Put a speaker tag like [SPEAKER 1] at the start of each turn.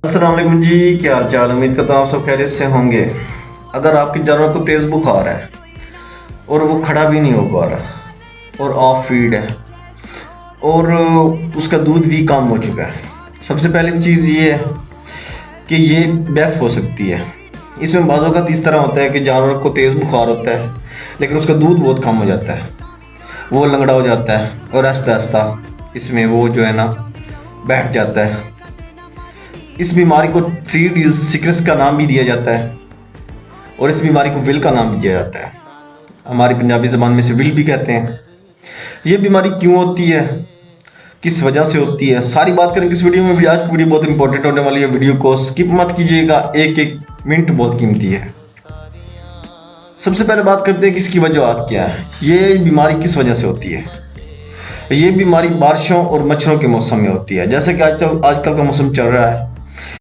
[SPEAKER 1] अस्सलाम वालेकुम जी, क्या हाल चाल। उम्मीद करता हूँ आप सब खैरियत से होंगे। अगर आपके जानवर को तेज़ बुखार है और वो खड़ा भी नहीं हो पा रहा और ऑफ फीड है और उसका दूध भी कम हो चुका है, सबसे पहली चीज़ ये है कि ये बैफ हो सकती है। इसमें बाज़ों का इस तरह होता है कि जानवर को तेज़ बुखार होता है लेकिन उसका दूध बहुत कम हो जाता है, वो लंगड़ा हो जाता है और आहिस्ता आहिस्ता इसमें वो जो है ना बैठ जाता है। इस बीमारी को 3 सिकनेस का नाम भी दिया जाता है और इस बीमारी को विल का नाम भी दिया जाता है। हमारी पंजाबी ज़बान में से विल भी कहते हैं। ये बीमारी क्यों होती है, किस वजह से होती है, सारी बात करेंगे इस वीडियो में। भी आज की वीडियो बहुत इंपॉर्टेंट होने वाली है, वीडियो को स्किप मत कीजिएगा, एक एक मिनट बहुत कीमती है। सबसे पहले बात करते हैं कि इसकी वजह क्या है, ये बीमारी किस वजह से होती है। ये बीमारी बारिशों और मच्छरों के मौसम में होती है। जैसे कि आजकल का मौसम चल रहा है,